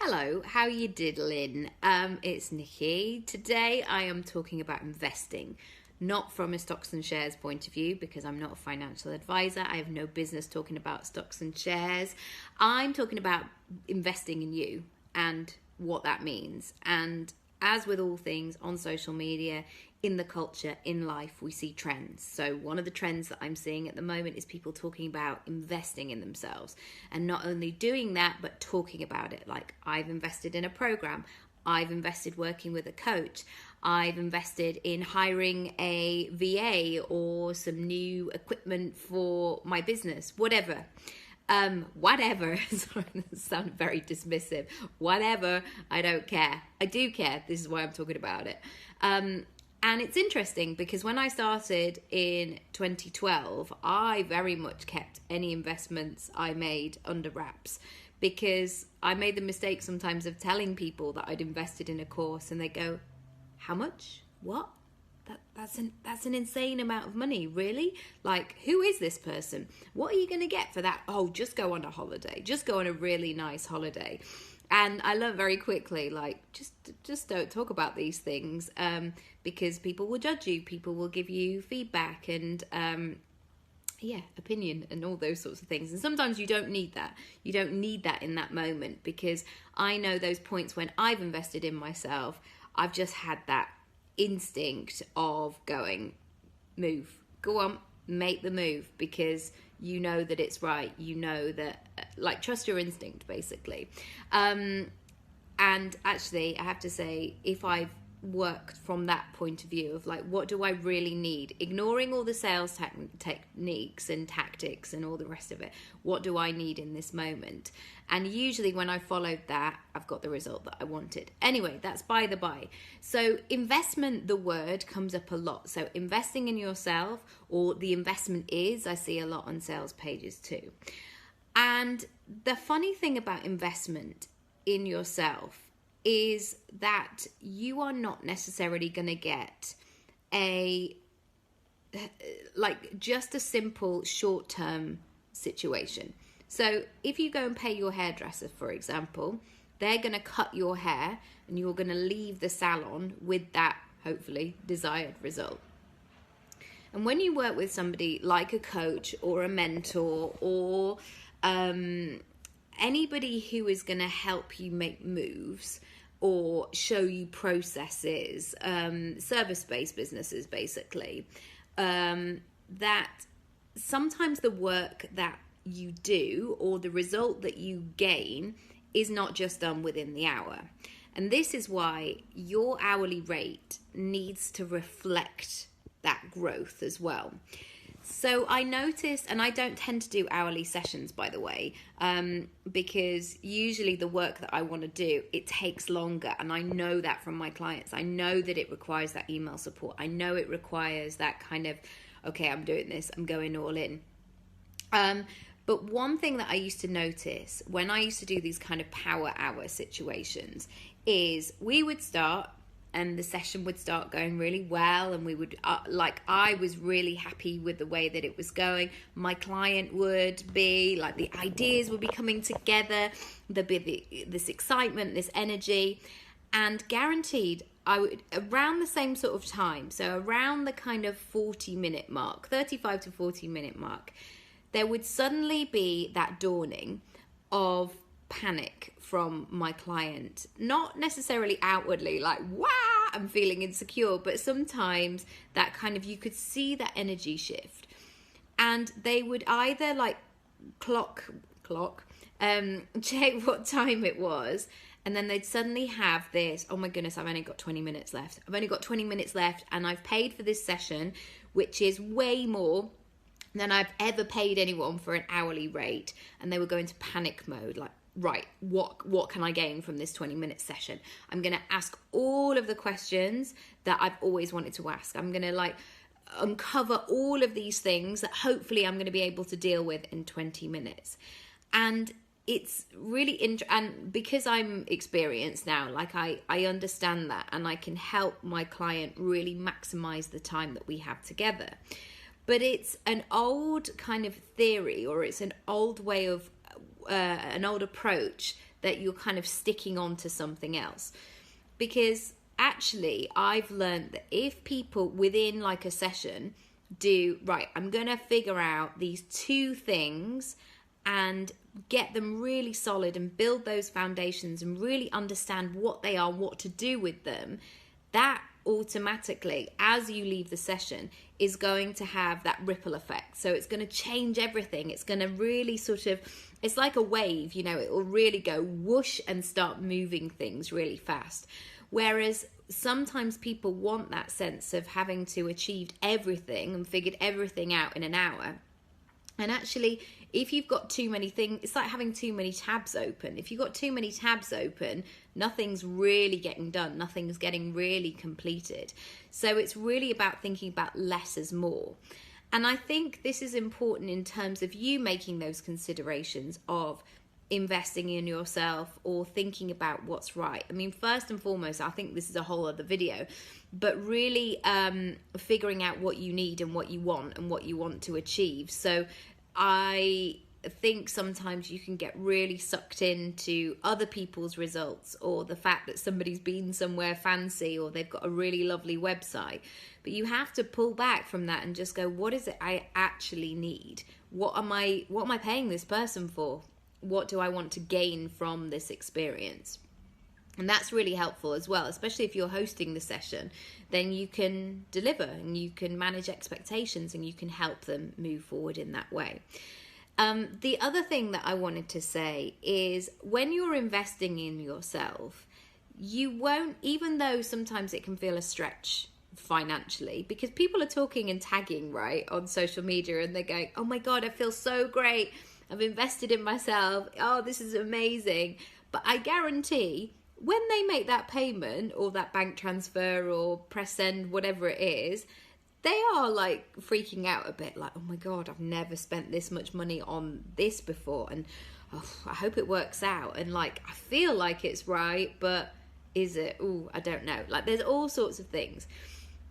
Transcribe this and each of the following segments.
Hello, how you diddling? It's Nikki. Today I am talking about investing, not from a stocks and shares point of view because I'm not a financial advisor. I have no business talking about stocks and shares. I'm talking about investing in you and what that means. And as with all things on social media, in the culture, in life, we see trends. So one of the trends that I'm seeing at the moment is people talking about investing in themselves, and not only doing that, but talking about it. Like, I've invested in a program, I've invested working with a coach, I've invested in hiring a VA or some new equipment for my business, whatever. Whatever. Sorry, that sounded very dismissive. Whatever, I don't care. I do care. This is why I'm talking about it. And it's interesting because when I started in 2012, I very much kept any investments I made under wraps, because I made the mistake sometimes of telling people that I'd invested in a course and they go, "How much? What? That's an insane amount of money, really? Like, who is this person? What are you going to get for that? Oh, just go on a holiday. Just go on a really nice holiday." And I learned very quickly, like, just don't talk about these things, because people will judge you, people will give you feedback and opinion and all those sorts of things. And sometimes you don't need that. You don't need that in that moment, because I know those points when I've invested in myself, I've just had that instinct of going, move, go on, make the move, because you know that it's right. You know that, like, trust your instinct, basically. And actually, I have to say, if I've worked from that point of view of, like, what do I really need? Ignoring all the sales techniques and tactics and all the rest of it. What do I need in this moment? And usually when I followed that, I've got the result that I wanted. Anyway, that's by the by. So investment, the word comes up a lot. So investing in yourself, or the investment is, I see a lot on sales pages too. And the funny thing about investment in yourself is that you are not necessarily going to get just a simple short-term situation. So if you go and pay your hairdresser, for example, they're going to cut your hair and you're going to leave the salon with that, hopefully, desired result. And when you work with somebody like a coach or a mentor or anybody who is going to help you make moves or show you processes, service-based businesses, basically, that sometimes the work that you do or the result that you gain is not just done within the hour. And this is why your hourly rate needs to reflect that growth as well. So I noticed, and I don't tend to do hourly sessions, by the way, because usually the work that I want to do, it takes longer. And I know that from my clients. I know that it requires that email support. I know it requires that kind of, okay, I'm doing this, I'm going all in. But one thing that I used to notice when I used to do these kind of power hour situations is we would start, and the session would start going really well, and we would, I was really happy with the way that it was going. My client would be, like, the ideas would be coming together, there'd be this excitement, this energy, and guaranteed, I would, around the same sort of time, so around the kind of 40-minute mark, 35 to 40-minute mark, there would suddenly be that dawning of panic from my client. Not necessarily outwardly, like, wow, I'm feeling insecure, but sometimes that kind of, you could see that energy shift. And they would either, like, clock, check what time it was, and then they'd suddenly have this, oh my goodness, I've only got 20 minutes left. I've only got 20 minutes left, and I've paid for this session, which is way more than I've ever paid anyone for an hourly rate. And they would go into panic mode, like, right, what can I gain from this 20-minute session? I'm going to ask all of the questions that I've always wanted to ask. I'm going to, like, uncover all of these things that hopefully I'm going to be able to deal with in 20 minutes. And it's really and because I'm experienced now, like, I understand that, and I can help my client really maximize the time that we have together. But it's an old kind of theory, or it's an old way of an old approach that you're kind of sticking on to something else. Because actually, I've learned that if people within like a session do, right, I'm going to figure out these 2 things and get them really solid and build those foundations and really understand what they are, what to do with them, that automatically, as you leave the session, is going to have that ripple effect. So it's going to change everything. It's going to really sort of, it's like a wave, you know, it will really go whoosh and start moving things really fast. Whereas sometimes people want that sense of having to achieve everything and figured everything out in an hour. And actually, if you've got too many things, it's like having too many tabs open. If you've got too many tabs open, nothing's really getting done. Nothing's getting really completed. So it's really about thinking about less is more. And I think this is important in terms of you making those considerations of investing in yourself or thinking about what's right. I mean, first and foremost, I think this is a whole other video, but really figuring out what you need and what you want to achieve. So I think sometimes you can get really sucked into other people's results or the fact that somebody's been somewhere fancy or they've got a really lovely website. But you have to pull back from that and just go, what is it I actually need? What am I paying this person for? What do I want to gain from this experience? And that's really helpful as well, especially if you're hosting the session. Then you can deliver and you can manage expectations and you can help them move forward in that way. The other thing that I wanted to say is when you're investing in yourself, you won't, even though sometimes it can feel a stretch financially, because people are talking and tagging, right, on social media, and they're going, oh my God, I feel so great. I've invested in myself. Oh, this is amazing. But I guarantee when they make that payment or that bank transfer or press send, whatever it is, they are like freaking out a bit, like, oh my God, I've never spent this much money on this before. And I hope it works out. And like, I feel like it's right, but is it? Oh, I don't know. Like, there's all sorts of things.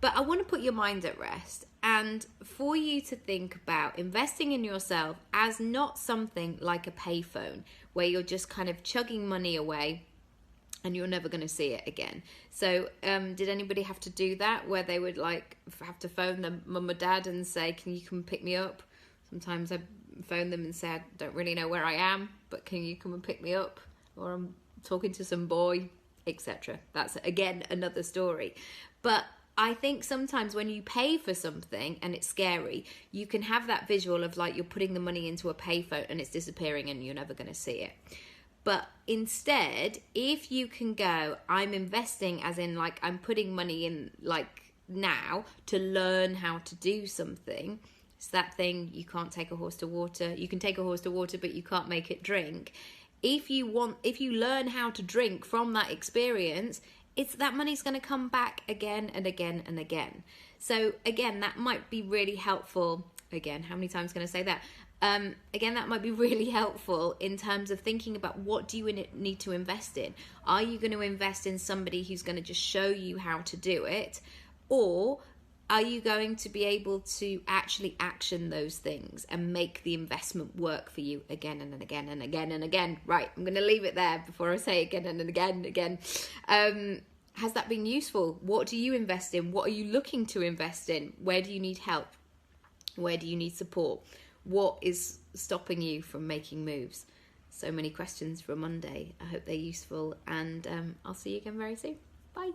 But I want to put your mind at rest and for you to think about investing in yourself as not something like a payphone where you're just kind of chugging money away and you're never going to see it again. So did anybody have to do that where they would like have to phone their mum or dad and say, can you come pick me up? Sometimes I phone them and say, I don't really know where I am, but can you come and pick me up? Or I'm talking to some boy, etc. That's, again, another story. But I think sometimes when you pay for something and it's scary, you can have that visual of like you're putting the money into a payphone and it's disappearing and you're never going to see it. But instead, if you can go, I'm investing as in like I'm putting money in like now to learn how to do something. It's that thing, you can't take a horse to water. You can take a horse to water, but you can't make it drink. If you learn how to drink from that experience, it's that money's going to come back again and again and again. So again, that might be really helpful. Again, how many times can I say that? Again, that might be really helpful in terms of thinking about what do you need to invest in. Are you going to invest in somebody who's going to just show you how to do it? Or are you going to be able to actually action those things and make the investment work for you again and again and again and again? Right, I'm going to leave it there before I say again and again and again. Has that been useful? What do you invest in? What are you looking to invest in? Where do you need help? Where do you need support? What is stopping you from making moves? So many questions for a Monday. I hope they're useful, and I'll see you again very soon. Bye.